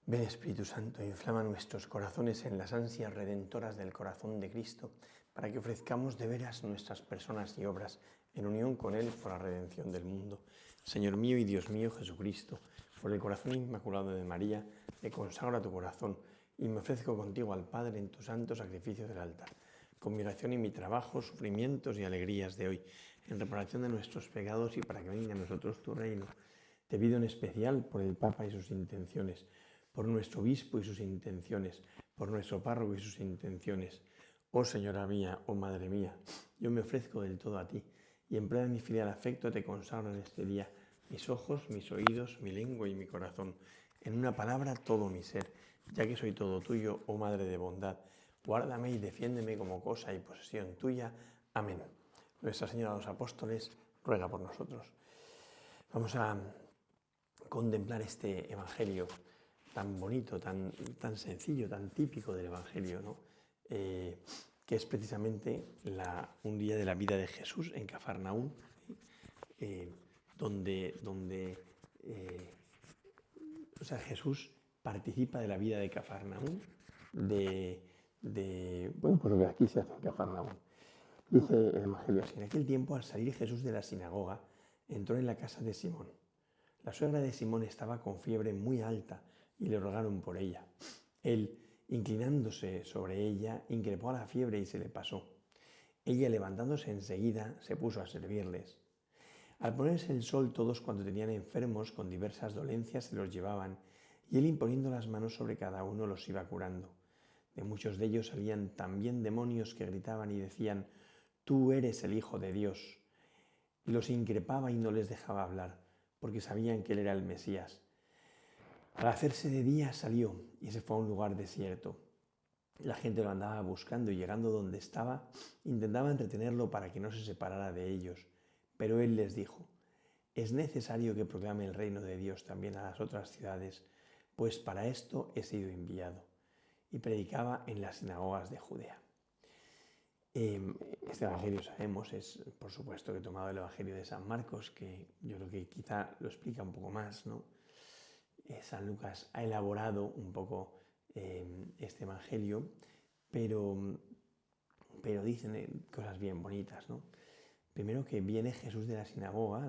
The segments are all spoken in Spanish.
Ven Espíritu Santo, inflama nuestros corazones en las ansias redentoras del corazón de Cristo, para que ofrezcamos de veras nuestras personas y obras en unión con Él por la redención del mundo. Señor mío y Dios mío Jesucristo, por el corazón inmaculado de María, me consagro a tu corazón y me ofrezco contigo al Padre en tu santo sacrificio del altar, con mi oración y mi trabajo, sufrimientos y alegrías de hoy, en reparación de nuestros pecados y para que venga a nosotros tu reino. Te pido en especial por el Papa y sus intenciones, por nuestro obispo y sus intenciones, por nuestro párroco y sus intenciones. Oh Señora mía, oh Madre mía, yo me ofrezco del todo a ti y en pleno mi filial afecto te consagro en este día mis ojos, mis oídos, mi lengua y mi corazón. En una palabra, todo mi ser, ya que soy todo tuyo, oh Madre de bondad. Guárdame y defiéndeme como cosa y posesión tuya. Amén. Nuestra Señora de los Apóstoles ruega por nosotros. Vamos a contemplar este Evangelio tan bonito, tan sencillo, tan típico del Evangelio, ¿no? Que es precisamente un día de la vida de Jesús en Cafarnaún, donde Jesús participa de la vida de Cafarnaún, bueno, pues lo que aquí se hace en Cafarnaún. Dice el Evangelio así: en aquel tiempo, al salir Jesús de la sinagoga, entró en la casa de Simón. La suegra de Simón estaba con fiebre muy alta y le rogaron por ella. Él, inclinándose sobre ella, increpó a la fiebre y se le pasó. Ella, levantándose enseguida, se puso a servirles. Al ponerse el sol, todos cuantos tenían enfermos con diversas dolencias se los llevaban, y él, imponiendo las manos sobre cada uno, los iba curando. De muchos de ellos salían también demonios que gritaban y decían: «Tú eres el Hijo de Dios». Y los increpaba y no les dejaba hablar, porque sabían que él era el Mesías. Al hacerse de día salió y se fue a un lugar desierto. La gente lo andaba buscando y, llegando donde estaba, intentaba entretenerlo para que no se separara de ellos. Pero él les dijo: «Es necesario que proclame el reino de Dios también a las otras ciudades, pues para esto he sido enviado». Y predicaba en las sinagogas de Judea. Este evangelio, sabemos, es por supuesto que he tomado el evangelio de San Marcos, que yo creo que quizá lo explica un poco más, ¿no? San Lucas ha elaborado un poco este evangelio, pero dicen cosas bien bonitas, ¿no? Primero, que viene Jesús de la sinagoga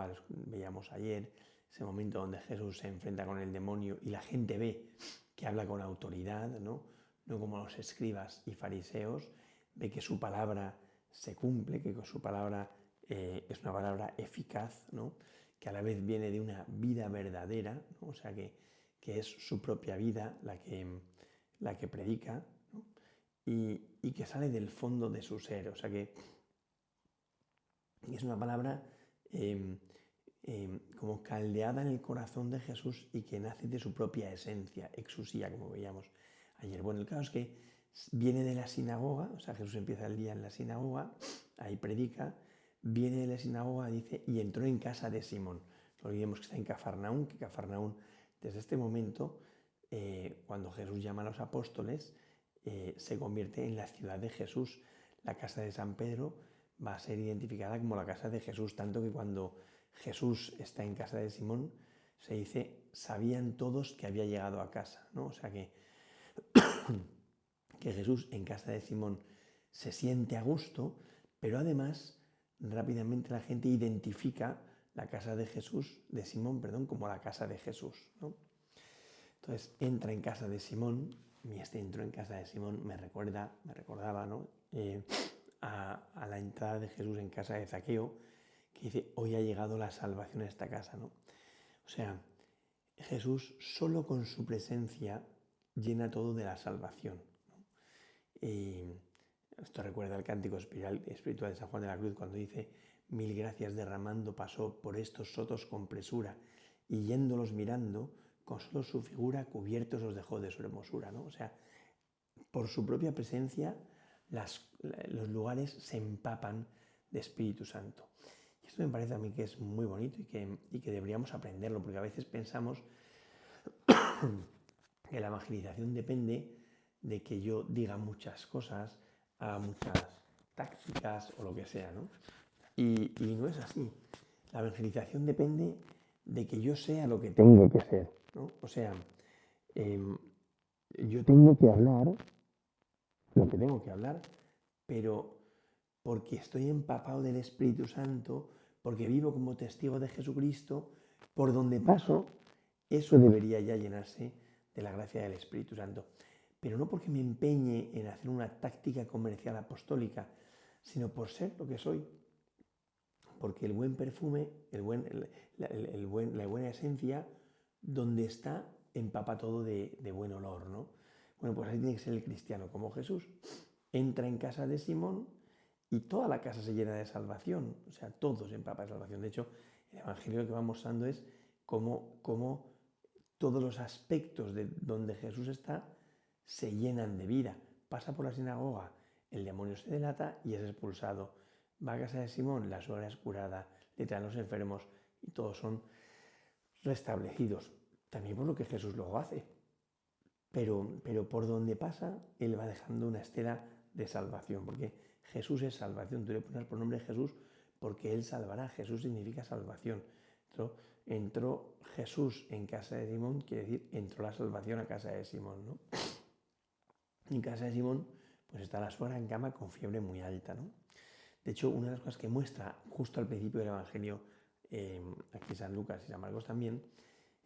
los veíamos ayer, ese momento donde Jesús se enfrenta con el demonio y la gente ve que habla con autoridad, ¿no? No como los escribas y fariseos, ve que su palabra se cumple, que su palabra es una palabra eficaz, ¿no? Que a la vez viene de una vida verdadera, ¿no? O sea, que es su propia vida la que predica, ¿no? Y que sale del fondo de su ser, o sea, que es una palabra como caldeada en el corazón de Jesús y que nace de su propia esencia, exusía, como veíamos ayer. Bueno, el caso es que viene de la sinagoga, o sea, Jesús empieza el día en la sinagoga, ahí predica, viene de la sinagoga, dice, y entró en casa de Simón. No olvidemos que está en Cafarnaún, que Cafarnaún, desde este momento, cuando Jesús llama a los apóstoles, se convierte en la ciudad de Jesús. La casa de San Pedro va a ser identificada como la casa de Jesús, tanto que cuando Jesús está en casa de Simón, se dice, sabían todos que había llegado a casa, ¿no? O sea que Jesús en casa de Simón se siente a gusto, pero además rápidamente la gente identifica la casa de Simón, como la casa de Jesús, ¿no? Entonces entra en casa de Simón, y este entró en casa de Simón me recordaba, ¿no? A la entrada de Jesús en casa de Zaqueo, que dice: hoy ha llegado la salvación a esta casa, ¿no? O sea, Jesús solo con su presencia llena todo de la salvación, ¿no? Y esto recuerda el cántico espiritual de San Juan de la Cruz, cuando dice: mil gracias derramando pasó por estos sotos con presura, y yéndolos mirando, con solo su figura cubiertos os dejó de su hermosura, ¿no? O sea, por su propia presencia los lugares se empapan de Espíritu Santo. Y esto me parece a mí que es muy bonito y que deberíamos aprenderlo, porque a veces pensamos que la evangelización depende de que yo diga muchas cosas, haga muchas tácticas o lo que sea, ¿no? Y no es así. La evangelización depende de que yo sea lo que tengo que ser, ¿no? O sea, Yo tengo que hablar lo que tengo que hablar, pero porque estoy empapado del Espíritu Santo, porque vivo como testigo de Jesucristo, por donde paso, eso debería ya llenarse de la gracia del Espíritu Santo. Pero no porque me empeñe en hacer una táctica comercial apostólica, sino por ser lo que soy. Porque el buen perfume, la buena esencia, donde está, empapa todo de buen olor, ¿no? Bueno, pues así tiene que ser el cristiano, como Jesús. Entra en casa de Simón y toda la casa se llena de salvación, o sea, todo se empapa de salvación. De hecho, el Evangelio que va mostrando es cómo todos los aspectos de donde Jesús está se llenan de vida. Pasa por la sinagoga, el demonio se delata y es expulsado. Va a casa de Simón, la suegra es curada, le traen los enfermos y todos son restablecidos. También por lo que Jesús luego hace. Pero por donde pasa, Él va dejando una estela de salvación, porque Jesús es salvación. Tú le pones por nombre Jesús porque Él salvará. Jesús significa salvación. Entró Jesús en casa de Simón, quiere decir, entró la salvación a casa de Simón, ¿no? En casa de Simón, pues está la suegra en cama con fiebre muy alta, ¿no? De hecho, una de las cosas que muestra justo al principio del Evangelio, aquí San Lucas y San Marcos también,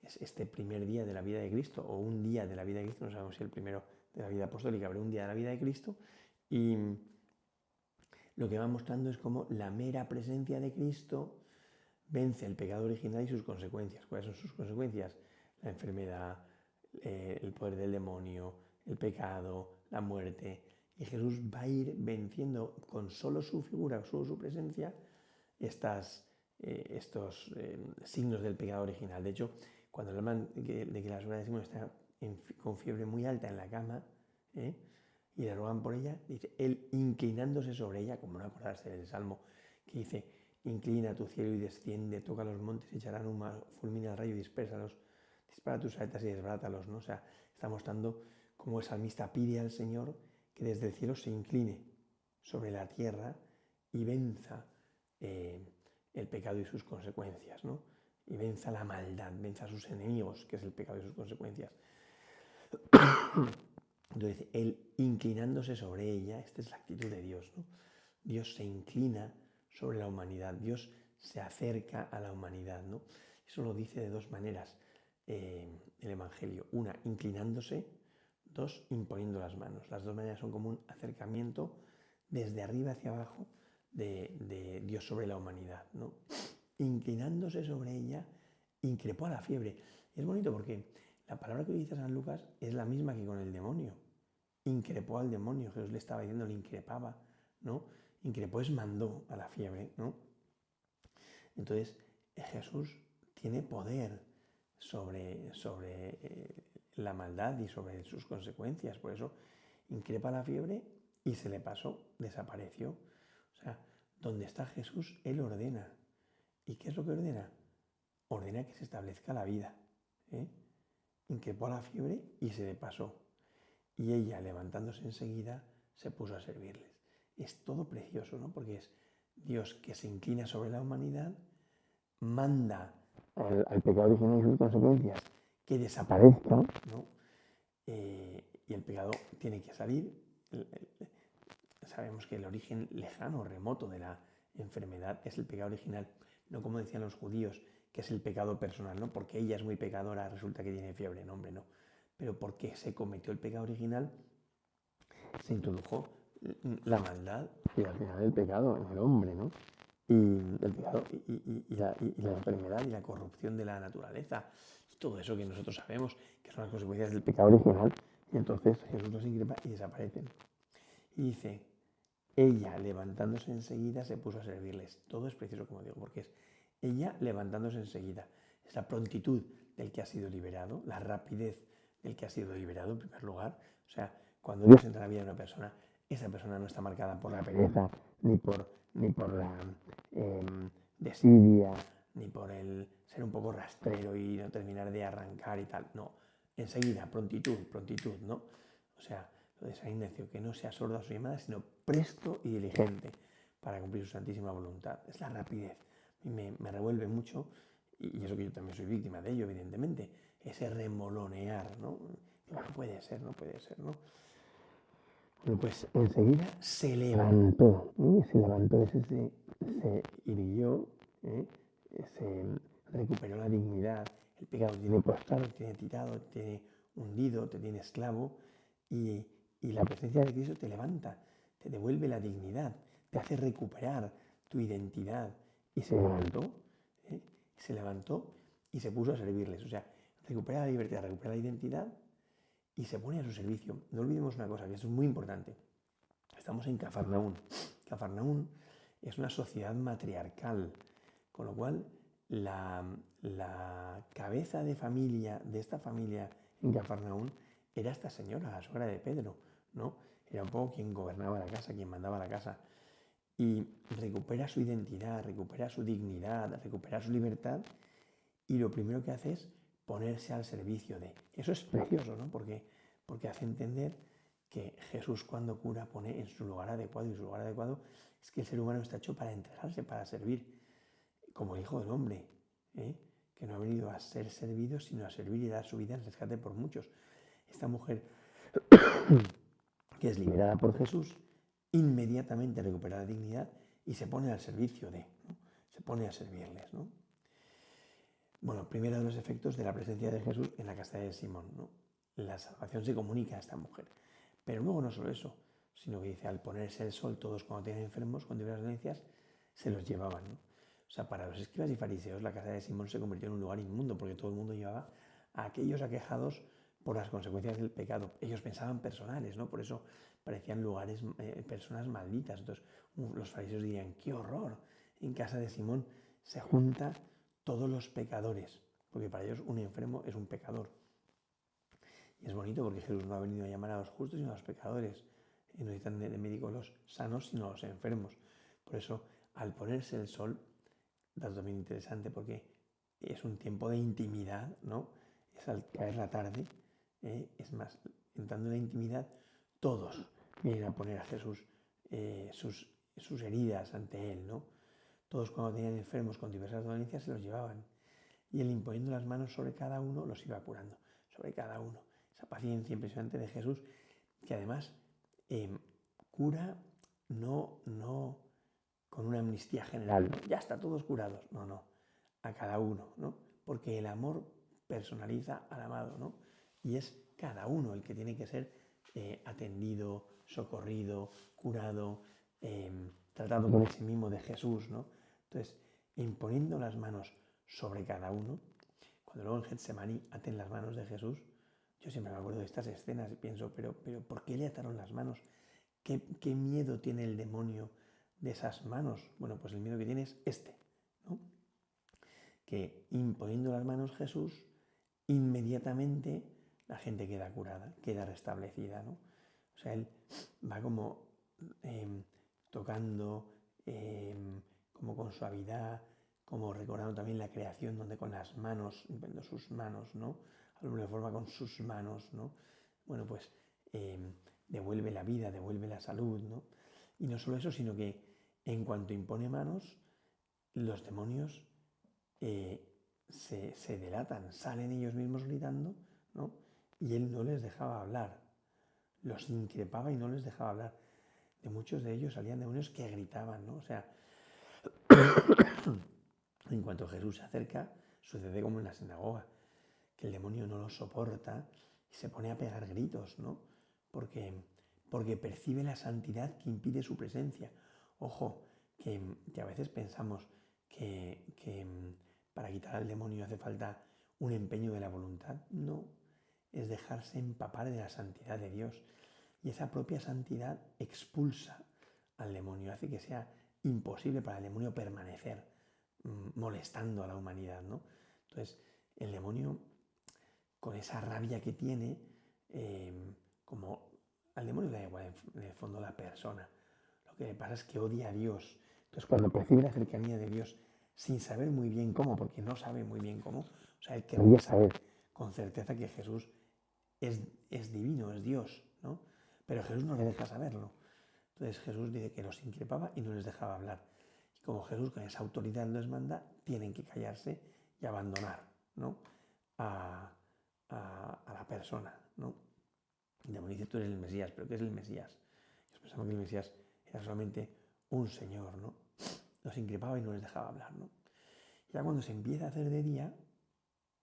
es este primer día de la vida de Cristo, o un día de la vida de Cristo, no sabemos si el primero de la vida apostólica, pero un día de la vida de Cristo, y lo que va mostrando es cómo la mera presencia de Cristo vence el pecado original y sus consecuencias. ¿Cuáles son sus consecuencias? La enfermedad, el poder del demonio, el pecado, la muerte. Y Jesús va a ir venciendo con solo su figura, solo su presencia, estos signos del pecado original. De hecho, cuando hablan de que la suegra de Simón está con fiebre muy alta en la cama, y le rogan por ella, dice, él inclinándose sobre ella, como no acordarse del Salmo, que dice, inclina tu cielo y desciende, toca los montes, echarán humo, fulmina el rayo y dispérsalos, dispara tus saetas y desbarátalos, ¿no? O sea, está mostrando cómo el salmista pide al Señor que desde el cielo se incline sobre la tierra y venza el pecado y sus consecuencias, ¿no? Y venza la maldad, venza a sus enemigos, que es el pecado y sus consecuencias. Entonces, él inclinándose sobre ella, esta es la actitud de Dios, ¿no? Dios se inclina sobre la humanidad, Dios se acerca a la humanidad, ¿no? Eso lo dice de dos maneras el Evangelio. Una, inclinándose; dos, imponiendo las manos. Las dos maneras son como un acercamiento desde arriba hacia abajo de Dios sobre la humanidad, ¿no? Inclinándose sobre ella, increpó a la fiebre. Y es bonito porque la palabra que utiliza San Lucas es la misma que con el demonio. Increpó al demonio, Jesús le estaba diciendo, le increpaba, ¿no? Increpó es mandó a la fiebre, ¿no? Entonces, Jesús tiene poder sobre la maldad y sobre sus consecuencias. Por eso, increpa la fiebre y se le pasó, desapareció. O sea, donde está Jesús, Él ordena. ¿Y qué es lo que ordena? Ordena que se establezca la vida. Increpó a la fiebre y se le pasó. Y ella, levantándose enseguida, se puso a servirles. Es todo precioso, ¿no? Porque es Dios que se inclina sobre la humanidad, manda al pecado original y sus consecuencias que desaparezca, ¿no? Y el pecado tiene que salir. Sabemos que el origen lejano, remoto de la enfermedad es el pecado original, no como decían los judíos, que es el pecado personal, ¿no? Porque ella es muy pecadora, resulta que tiene fiebre, no, hombre, no. Pero porque se cometió el pecado original, se introdujo la maldad y al final el pecado en el hombre, ¿no? Y el pecado y la enfermedad y la corrupción de la naturaleza y todo eso que nosotros sabemos que son las consecuencias del pecado original. Y entonces Jesús los increpa y desaparecen. Y dice, ella levantándose enseguida se puso a servirles. Todo es precioso, como digo, porque es ella levantándose enseguida. Es la prontitud del que ha sido liberado, la rapidez del que ha sido liberado en primer lugar. O sea, cuando Dios entra en la vida de una persona, esa persona no está marcada por la pereza, ni por la desidia, ni por el ser un poco rastrero y no terminar de arrancar y tal. No, enseguida, prontitud, ¿no? O sea, lo de San Ignacio, que no sea sordo a su llamada, sino presto y diligente para cumplir su santísima voluntad. Es la rapidez. Me revuelve mucho, y eso que yo también soy víctima de ello, evidentemente, ese remolonear, ¿no? No puede ser, ¿no? Bueno, pues enseguida se levantó, se irguió, se recuperó la dignidad. El pecado te tiene postrado, te tiene tirado, te tiene hundido, te tiene esclavo, y la presencia de Cristo te levanta, te devuelve la dignidad, te hace recuperar tu identidad. Y se levantó y se puso a servirles. O sea, recupera la libertad, recupera la identidad y se pone a su servicio. No olvidemos una cosa, que eso es muy importante. Estamos en Cafarnaún. Cafarnaún es una sociedad matriarcal, con lo cual la cabeza de familia, de esta familia en Cafarnaún, era esta señora, la suegra de Pedro, ¿no? Era un poco quien gobernaba la casa, quien mandaba la casa. Y recupera su identidad, recupera su dignidad, recupera su libertad, y lo primero que hace es ponerse al servicio de. Eso es precioso, ¿no? Porque hace entender que Jesús, cuando cura, pone en su lugar adecuado, y su lugar adecuado es que el ser humano está hecho para entregarse, para servir, como el Hijo del Hombre, que no ha venido a ser servido, sino a servir y dar su vida en rescate por muchos. Esta mujer, que es liberada por Jesús, inmediatamente recupera la dignidad y se pone al servicio de, ¿no? Se pone a servirles, ¿no? Bueno, primero de los efectos de la presencia de Jesús en la casa de Simón, ¿no? La salvación se comunica a esta mujer. Pero luego no solo eso, sino que dice, al ponerse el sol, todos cuando tenían enfermos con diversas dolencias, se los llevaban, ¿no? O sea, para los escribas y fariseos, la casa de Simón se convirtió en un lugar inmundo, porque todo el mundo llevaba a aquellos aquejados por las consecuencias del pecado. Ellos pensaban personales, ¿no? Por eso parecían lugares, personas malditas. Entonces, los fariseos dirían, ¡qué horror! En casa de Simón se junta todos los pecadores, porque para ellos un enfermo es un pecador. Y es bonito porque Jesús no ha venido a llamar a los justos sino a los pecadores. Y no necesitan de médico los sanos sino los enfermos. Por eso, al ponerse el sol, dato también interesante porque es un tiempo de intimidad, ¿no? Es al caer la tarde, es más, entrando en la intimidad, todos vienen a poner a Jesús sus heridas ante él, ¿no? Todos cuando tenían enfermos con diversas dolencias se los llevaban, y él, imponiendo las manos sobre cada uno, los iba curando, sobre cada uno. Esa paciencia impresionante de Jesús, que además cura no con una amnistía general, ¿no? Ya está, todos curados. No, a cada uno, ¿no? Porque el amor personaliza al amado, ¿no? Y es cada uno el que tiene que ser atendido, socorrido, curado, tratado con ese mimo de Jesús, ¿no? Entonces, imponiendo las manos sobre cada uno, cuando luego en Getsemaní aten las manos de Jesús, yo siempre me acuerdo de estas escenas y pienso, pero ¿por qué le ataron las manos? ¿Qué miedo tiene el demonio de esas manos? Bueno, pues el miedo que tiene es este, ¿no? Que imponiendo las manos Jesús, inmediatamente la gente queda curada, queda restablecida, ¿no? O sea, él va como tocando, como con suavidad, como recordando también la creación, donde con las manos, sus manos, ¿no? Alguna forma con sus manos, ¿no? Bueno, pues devuelve la vida, devuelve la salud, ¿no? Y no solo eso, sino que en cuanto impone manos, los demonios se delatan, salen ellos mismos gritando, ¿no? Y él no les dejaba hablar, los increpaba y no les dejaba hablar. De muchos de ellos salían demonios que gritaban, ¿no? O sea, en cuanto Jesús se acerca, sucede como en la sinagoga, que el demonio no lo soporta y se pone a pegar gritos, ¿no? Porque percibe la santidad que impide su presencia. Ojo, que a veces pensamos que para quitar al demonio hace falta un empeño de la voluntad. No, es dejarse empapar de la santidad de Dios. Y esa propia santidad expulsa al demonio, hace que sea imposible para el demonio permanecer molestando a la humanidad, ¿no? Entonces, el demonio, con esa rabia que tiene, como al demonio le da igual en el fondo la persona, lo que le pasa es que odia a Dios. Entonces, cuando percibe la cercanía de Dios sin saber muy bien cómo, porque no sabe muy bien cómo, o sea, él querría saber con certeza que Jesús es divino, es Dios, ¿no? Pero Jesús no le deja saberlo. Entonces Jesús dice que los increpaba y no les dejaba hablar. Y como Jesús con esa autoridad les manda, tienen que callarse y abandonar, ¿no? a persona, ¿no? El demonio dice, tú eres el Mesías, pero ¿qué es el Mesías? Ellos pensaban que el Mesías era solamente un señor, ¿no? Los increpaba y no les dejaba hablar, ¿no? Ya cuando se empieza a hacer de día,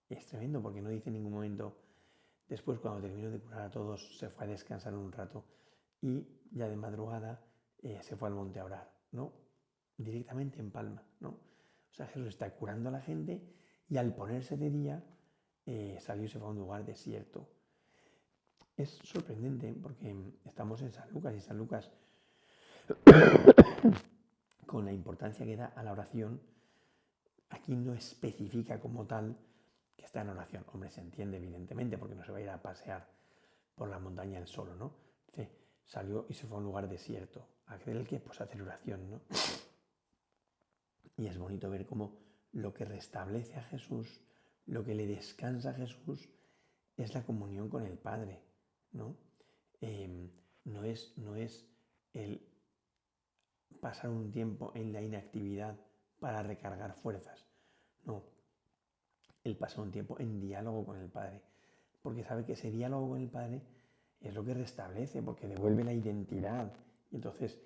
es tremendo porque no dice en ningún momento, después cuando terminó de curar a todos, se fue a descansar un rato y ya de madrugada se fue al monte a orar, ¿no? Directamente en palma, ¿no? O sea, Jesús está curando a la gente y al ponerse de día salió y se fue a un lugar desierto. Es sorprendente porque estamos en San Lucas y San Lucas, con la importancia que da a la oración, aquí no especifica como tal que está en oración. Hombre, se entiende evidentemente porque no se va a ir a pasear por la montaña él solo, ¿no? Dice, salió y se fue a un lugar desierto. ¿A qué el qué? Pues a hacer oración, ¿no? Y es bonito ver cómo lo que restablece a Jesús, lo que le descansa a Jesús, es la comunión con el Padre, ¿no? No es el pasar un tiempo en la inactividad para recargar fuerzas, no, el pasar un tiempo en diálogo con el Padre, porque sabe que ese diálogo con el Padre es lo que restablece, porque devuelve la identidad y entonces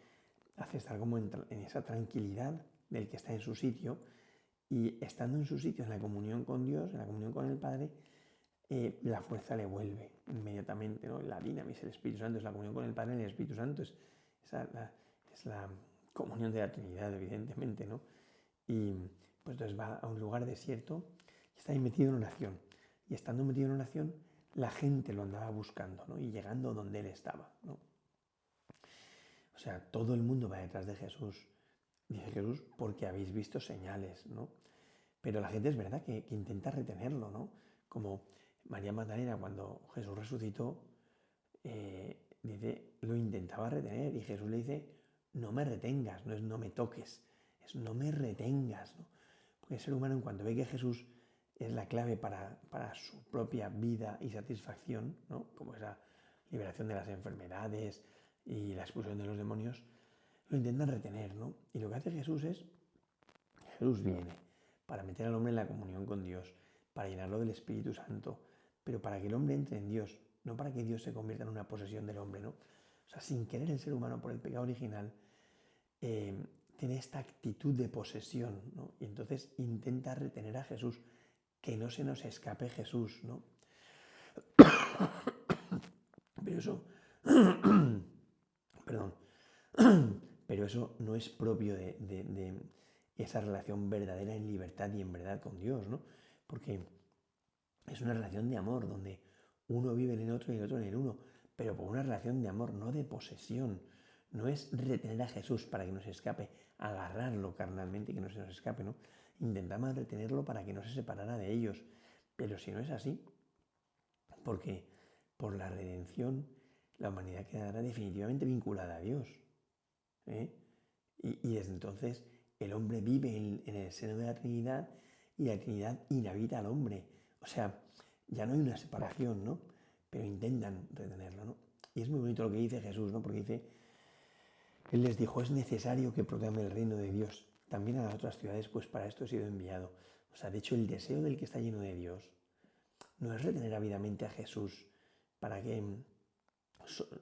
hace estar como en esa tranquilidad del que está en su sitio, y estando en su sitio, en la comunión con Dios, en la comunión con el Padre, la fuerza le vuelve inmediatamente, ¿no? La dinamis, el Espíritu Santo, es la comunión con el Padre y el Espíritu Santo, es la comunión de la Trinidad, evidentemente, ¿no? Y pues entonces va a un lugar desierto y está ahí metido en oración. Y estando metido en oración, la gente lo andaba buscando, ¿no? Y llegando donde él estaba, ¿no? O sea, todo el mundo va detrás de Jesús. Dice Jesús, porque habéis visto señales, ¿no? Pero la gente es verdad que intenta retenerlo, ¿no? Como María Magdalena, cuando Jesús resucitó, dice, lo intentaba retener y Jesús le dice, no me retengas, no es no me toques, es no me retengas, ¿no? Porque el ser humano, en cuanto ve que Jesús es la clave para su propia vida y satisfacción, ¿no? Como esa liberación de las enfermedades y la expulsión de los demonios, lo intentan retener, ¿no? Y lo que hace Jesús viene para meter al hombre en la comunión con Dios, para llenarlo del Espíritu Santo, pero para que el hombre entre en Dios, no para que Dios se convierta en una posesión del hombre, ¿no? O sea, sin querer el ser humano por el pecado original tiene esta actitud de posesión, ¿no? Y entonces intenta retener a Jesús, que no se nos escape Jesús, ¿no? Pero eso, perdón, pero eso no es propio de esa relación verdadera en libertad y en verdad con Dios, ¿no? Porque es una relación de amor donde uno vive en el otro y el otro en el uno, pero por una relación de amor, no de posesión. No es retener a Jesús para que no se escape, agarrarlo carnalmente y que no se nos escape, ¿no? Intentamos retenerlo para que no se separara de ellos. Pero si no es así, porque por la redención la humanidad quedará definitivamente vinculada a Dios, ¿eh? Y desde entonces el hombre vive en el seno de la Trinidad y la Trinidad inhabita al hombre. O sea, ya no hay una separación, ¿no? Pero intentan retenerlo, ¿no? Y es muy bonito lo que dice Jesús, ¿no? Porque dice, Él les dijo, es necesario que proclame el reino de Dios también a las otras ciudades, pues para esto he sido enviado. O sea, de hecho, el deseo del que está lleno de Dios no es retener ávidamente a Jesús para que,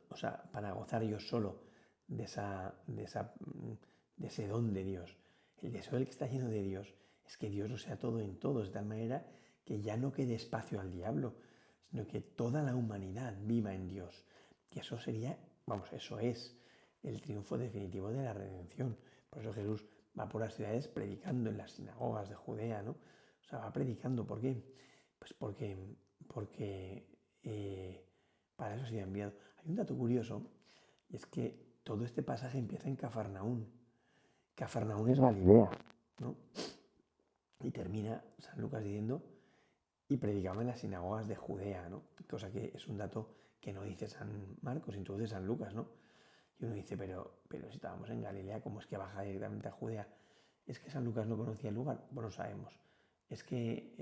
o sea, para gozar yo solo de ese don de Dios. El deseo del que está lleno de Dios es que Dios lo sea todo en todos, de tal manera que ya no quede espacio al diablo, sino que toda la humanidad viva en Dios. Y eso sería, vamos, eso es el triunfo definitivo de la redención. Por eso Jesús va por las ciudades predicando en las sinagogas de Judea, ¿no? O sea, va predicando. ¿Por qué? Pues porque para eso ha sido enviado. Hay un dato curioso, y es que todo este pasaje empieza en Cafarnaún. Cafarnaún es Galilea, ¿no? Y termina San Lucas diciendo, y predicaba en las sinagogas de Judea, ¿no? Cosa que es un dato que no dice San Marcos, introduce San Lucas, ¿no? Y uno dice, pero si estábamos en Galilea, ¿cómo es que baja directamente a Judea? ¿Es que San Lucas no conocía el lugar? Pues no sabemos. ¿Es que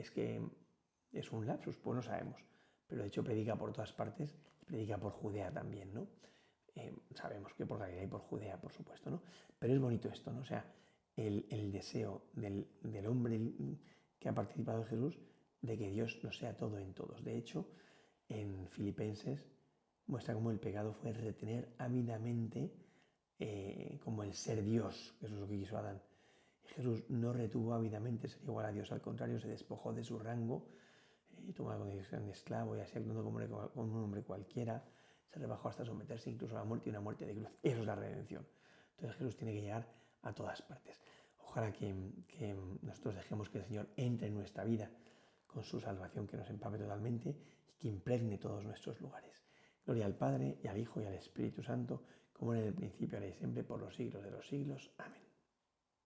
es un lapsus? Pues no sabemos. Pero de hecho predica por todas partes, predica por Judea también, ¿no? Sabemos que por Galilea y por Judea, por supuesto, ¿no? Pero es bonito esto, ¿no? O sea, el deseo del hombre que ha participado en Jesús de que Dios lo sea todo en todos. De hecho, en Filipenses muestra cómo el pecado fue retener ávidamente como el ser Dios, que eso es lo que quiso Adán. Y Jesús no retuvo ávidamente ser igual a Dios, al contrario, se despojó de su rango, tomó la condición de esclavo y así actuando como un hombre cualquiera, se rebajó hasta someterse incluso a la muerte y una muerte de cruz. Eso es la redención. Entonces Jesús tiene que llegar a todas partes. Ojalá que nosotros dejemos que el Señor entre en nuestra vida con su salvación, que nos empape totalmente y que impregne todos nuestros lugares. Gloria al Padre, y al Hijo, y al Espíritu Santo, como era en el principio, ahora y siempre, por los siglos de los siglos. Amén.